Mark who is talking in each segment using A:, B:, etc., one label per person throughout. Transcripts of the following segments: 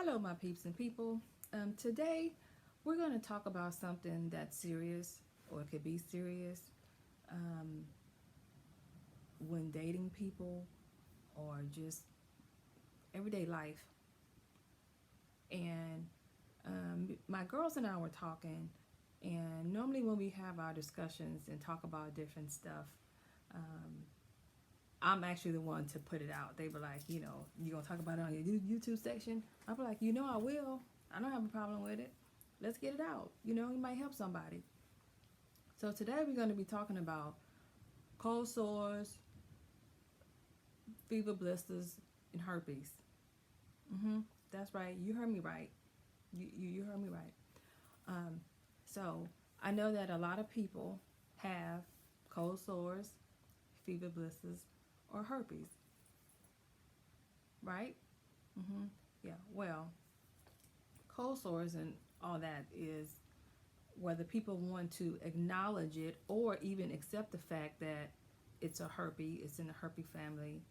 A: Hello, my peeps and people. Today, we're going to talk about something that's serious, or it could be serious, um, when dating people or just everyday life. And my girls and I were talking, and normally when we have our discussions and talk about different stuff, um, I'm actually the one to put it out. They were like, you gonna talk about it on your YouTube section? I'll be like, I will. I don't have a problem with it. Let's get it out. It might help somebody. So today we're going to be talking about cold sores, fever blisters, and herpes. That's right. You heard me right. You heard me right. Um, so I know that a lot of people have cold sores, fever blisters, or herpes, right? Yeah. Well, cold sores and all that is whether people want to acknowledge it or even accept the fact that it's a herpes, it's in the herpes family,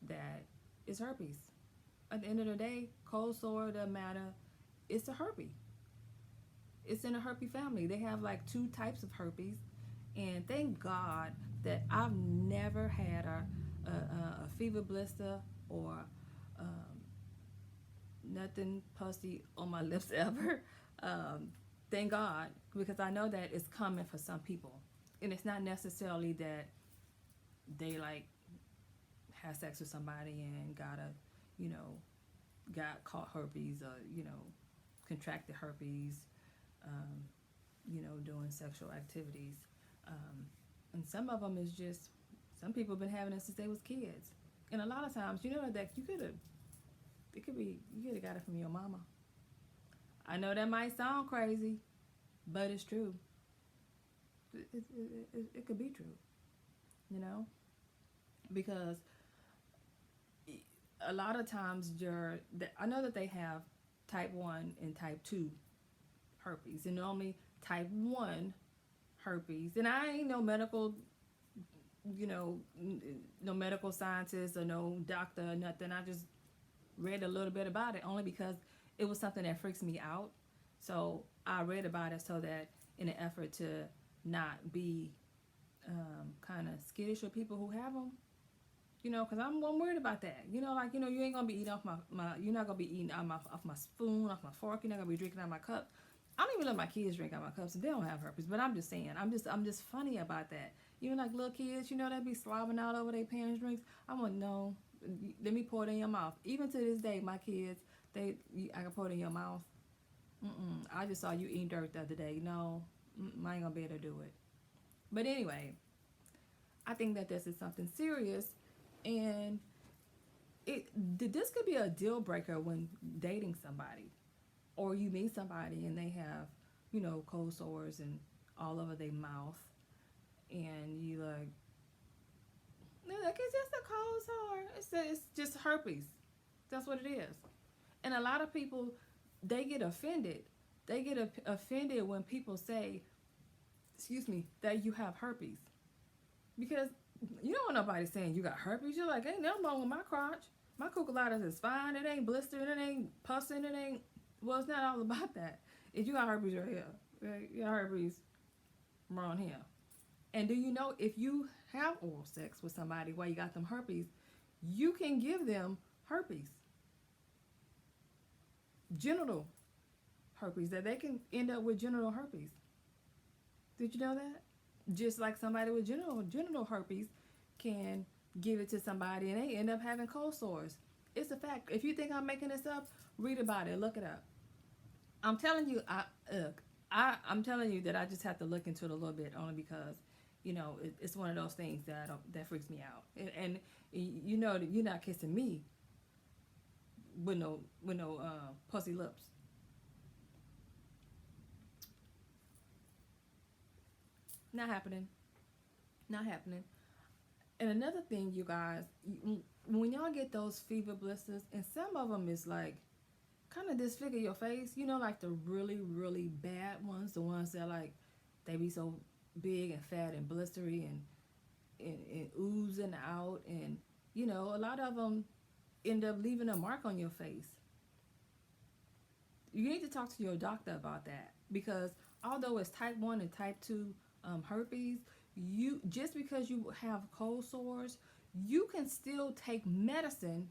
A: that it's herpes. At the end of the day, cold sore doesn't matter. It's a herpes. It's in the herpes family. They have like two types of herpes, and thank God that I've never had a fever blister or um, nothing pussy on my lips ever. Um, thank God, because I know that it's coming for some people, and it's not necessarily that they like had sex with somebody and you know, got caught herpes or contracted herpes, um, doing sexual activities, um, and some of them is just some people have been having it since they was kids, and a lot of times that you could have got it from your mama. I know that might sound crazy, but it's true. It could be true, you know, because a lot of times I know that they have type 1 and type 2 herpes, and normally type 1 herpes, and I ain't no medical, no medical scientist or no doctor or nothing. I just read a little bit about it only because it was something that freaks me out. So I read about it so that in an effort to not be kind of skittish with people who have them, because I'm worried about that. You ain't gonna be eating off you're not gonna be eating off my spoon, off my fork. You're not gonna be drinking out of my cup. I don't even let my kids drink out of my cups. They don't have herpes, but I'm just saying, I'm just funny about that. Even like little kids, they be slobbing out over their parents' drinks. I'm like, no, let me pour it in your mouth. Even to this day, my kids, I can pour it in your mouth. I just saw you eating dirt the other day. No, I ain't gonna be able to do it. But anyway, I think that this is something serious, and this could be a deal breaker when dating somebody, or you meet somebody and they have, cold sores and all over their mouth, and you like, no, like it's just a cold sore. It's just herpes. That's what it is. And a lot of people, they get offended. They get offended when people say, excuse me, that you have herpes, because you don't want nobody saying you got herpes. You're like, ain't nothing wrong with my crotch. My cuculitis is fine. It ain't blistering. It ain't pussing. It ain't. Well, it's not all about that. If you got herpes right here, right? You got herpes around here. And do you know, if you have oral sex with somebody while you got them herpes, you can give them herpes, genital herpes, that they can end up with genital herpes. Did you know that? Just like somebody with genital herpes can give it to somebody and they end up having cold sores. It's a fact. If you think I'm making this up, read about it, look it up. I'm telling you, I'm telling you that I just have to look into it a little bit, only because it's one of those things that freaks me out. And that you're not kissing me with no pussy lips. Not happening. Not happening. And another thing, you guys, when y'all get those fever blisters, and some of them is like kind of disfigure your face, like the really, really bad ones, the ones that like they be so big and fat and blistery and oozing out, and a lot of them end up leaving a mark on your face. You need to talk to your doctor about that, because although it's type 1 and type 2 herpes, you just because you have cold sores, you can still take medicine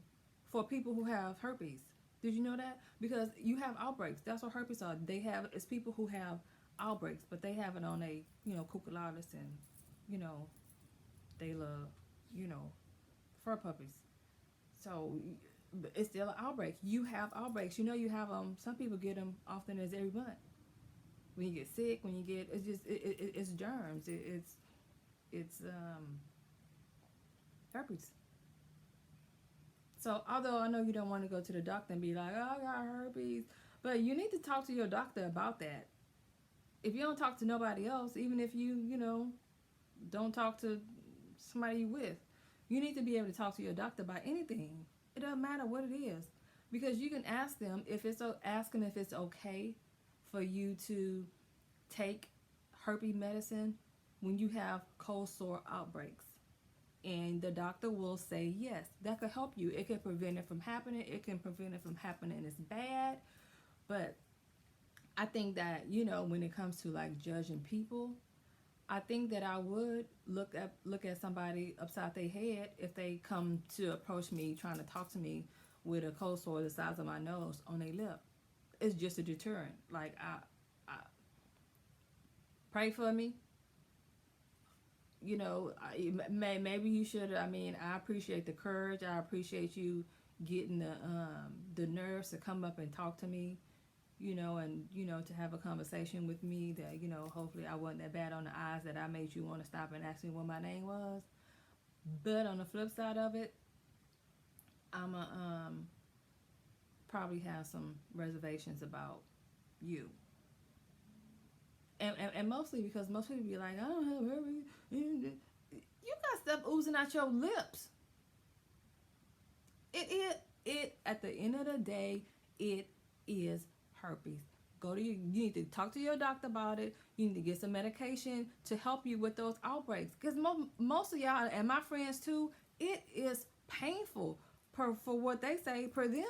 A: for people who have herpes. Did you know that? Because you have outbreaks. That's what herpes are. They have, it's people who have outbreaks, but they have it on a, cucullatus, and, they love, you know, fur puppies. So it's still an outbreak. You have outbreaks. You have some people get them often as every month. When you get sick, when you get, it's just it's germs. It's herpes. So although I know you don't want to go to the doctor and be like, oh, I got herpes, but you need to talk to your doctor about that. If you don't talk to nobody else, even if you don't talk to somebody you with, you need to be able to talk to your doctor about anything. It doesn't matter what it is, because you can ask them if it's okay for you to take herpes medicine when you have cold sore outbreaks. And the doctor will say yes. That could help you. It can prevent it from happening. It can prevent it from happening as bad. But I think that, when it comes to like judging people, I think that I would look at somebody upside their head if they come to approach me trying to talk to me with a cold sore the size of my nose on their lip. It's just a deterrent. Like, I pray for me. Maybe you should. I mean, I appreciate the courage. I appreciate you getting the nerves to come up and talk to me, and to have a conversation with me that, hopefully I wasn't that bad on the eyes that I made you want to stop and ask me what my name was. But on the flip side of it, I'm probably have some reservations about you. And mostly because most people be like, I don't have herpes. You got stuff oozing out your lips. It at the end of the day, it is herpes. You need to talk to your doctor about it. You need to get some medication to help you with those outbreaks. Because most of y'all, and my friends too, it is painful for what they say. For them,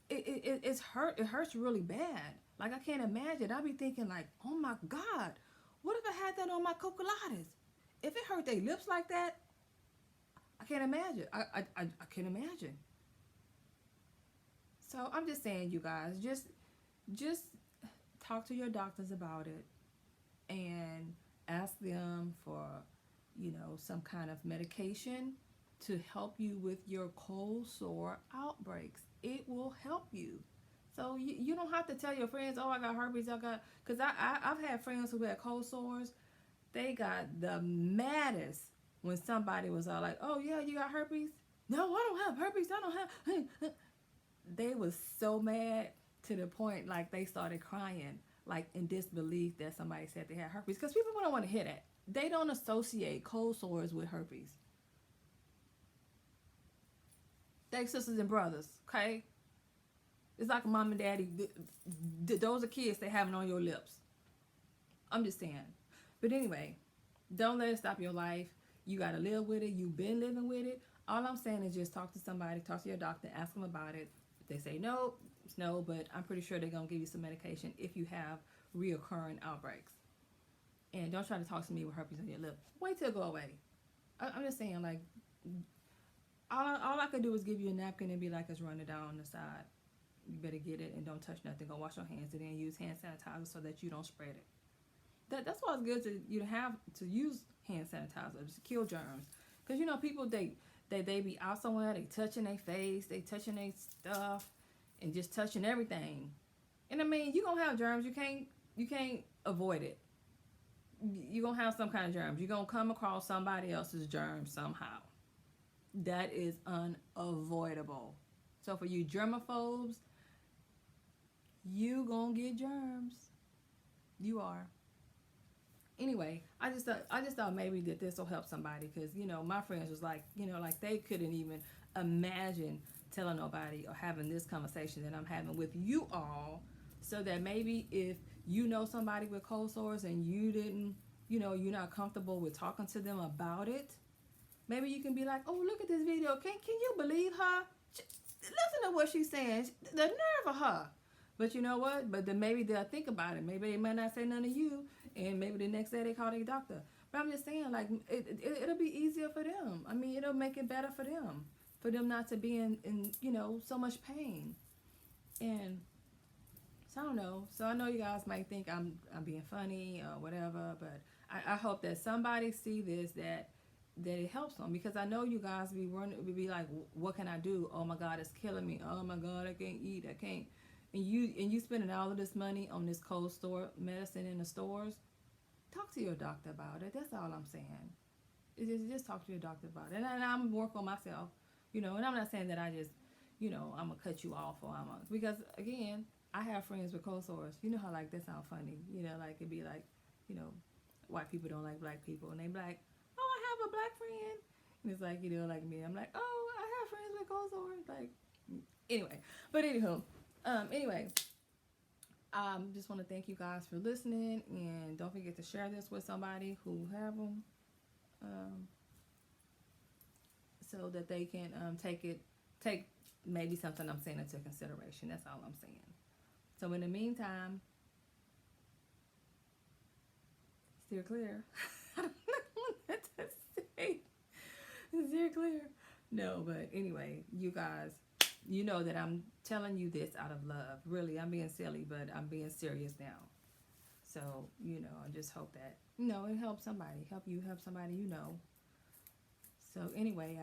A: it hurts really bad. Like, I can't imagine. I be thinking like, oh my God, what if I had that on my cocullatus? If it hurt their lips like that, I can't imagine. I can't imagine. So I'm just saying, you guys, just talk to your doctors about it and ask them for, some kind of medication to help you with your cold sore outbreaks. It will help you. So you don't have to tell your friends, oh, I got herpes, because I've had friends who had cold sores. They got the maddest when somebody was all like, oh, yeah, you got herpes? No, I don't have herpes. I don't have. They was so mad to the point, like, they started crying, like, in disbelief that somebody said they had herpes. Because people don't want to hear that. They don't associate cold sores with herpes. They sisters and brothers, okay? It's like mom and daddy. Those are kids they having on your lips. I'm just saying. But anyway, don't let it stop your life. You got to live with it. You've been living with it. All I'm saying is just talk to somebody. Talk to your doctor. Ask them about it. If they say no, it's no. But I'm pretty sure they're going to give you some medication if you have reoccurring outbreaks. And don't try to talk to me with herpes on your lip. Wait till it go away. I'm just saying, like, all I could do is give you a napkin and be like, it's running down on the side. You better get it and don't touch nothing. Go wash your hands and then use hand sanitizer so that you don't spread it. That's why it's good to use hand sanitizer to kill germs. Because people they be out somewhere, they touching their face, they touching their stuff, and just touching everything. And I mean, you gonna have germs. You can't avoid it. You gonna have some kind of germs. You're gonna come across somebody else's germs somehow. That is unavoidable. So for you germaphobes, you gonna get germs. You are. Anyway, I just thought maybe that this will help somebody, because my friends was like, like they couldn't even imagine telling nobody or having this conversation that I'm having with you all, so that maybe if somebody with cold sores and you didn't, you're not comfortable with talking to them about it, maybe you can be like, oh, look at this video. Can you believe her? Listen to what she's saying. The nerve of her. But you know what? But then maybe they'll think about it. Maybe they might not say nothing to you, and maybe the next day they call their doctor. But I'm just saying, like, it'll be easier for them. I mean, it'll make it better for them not to be in so much pain. And so I don't know. So I know you guys might think I'm being funny or whatever, but I hope that somebody see this that it helps them, because I know you guys be like, what can I do? Oh my God, it's killing me. Oh my God, I can't eat. I can't. And you spending all of this money on this cold store medicine in the stores. Talk to your doctor about it. That's all I'm saying. Just talk to your doctor about it. And I'm work on myself, and I'm not saying that I just, I'm gonna cut you off or because again, I have friends with cold sores. You know how like that sound funny. Like it'd be like, you know, white people don't like black people, and they be like, oh, I have a black friend, and it's like like me. I'm like, oh, I have friends with cold sores. Like anyway, but anyway. Just want to thank you guys for listening, and don't forget to share this with somebody who have them, so that they can take maybe something I'm saying into consideration. That's all I'm saying. So in the meantime, steer clear. I don't know what to say. Steer clear. No, but anyway, you guys. You know that I'm telling you this out of love. Really, I'm being silly, but I'm being serious now. So, I just hope that, it helps somebody. Help somebody you know. So, anyway,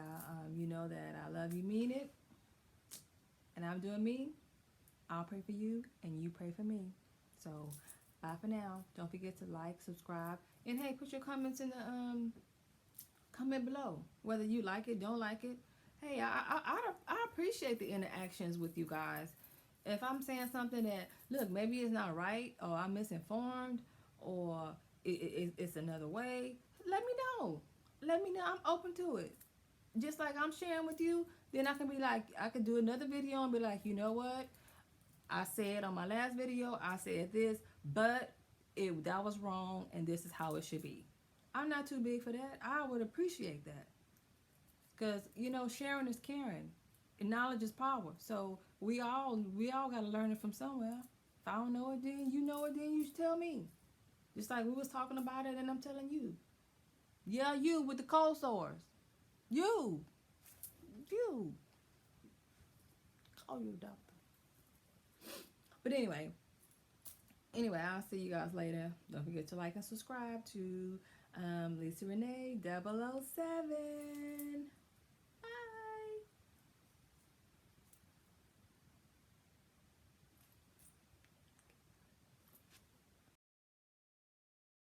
A: you know that I love you, mean it. And I'm doing me. I'll pray for you, and you pray for me. So, bye for now. Don't forget to like, subscribe, and hey, put your comments in the comment below. Whether you like it, don't like it. Hey, I appreciate the interactions with you guys. If I'm saying something that, look, maybe it's not right, or I'm misinformed, or it's another way, let me know. Let me know. I'm open to it. Just like I'm sharing with you, then I can be like, I could do another video and be like, you know what? I said on my last video, I said this, but that was wrong, and this is how it should be. I'm not too big for that. I would appreciate that. Because, sharing is caring. And knowledge is power. So we all got to learn it from somewhere. If I don't know it, then you know it, then you should tell me. Just like we was talking about it, and I'm telling you. Yeah, you with the cold sores. You. Call your doctor. But anyway, I'll see you guys later. Don't forget to like and subscribe to Lisa Renee 007.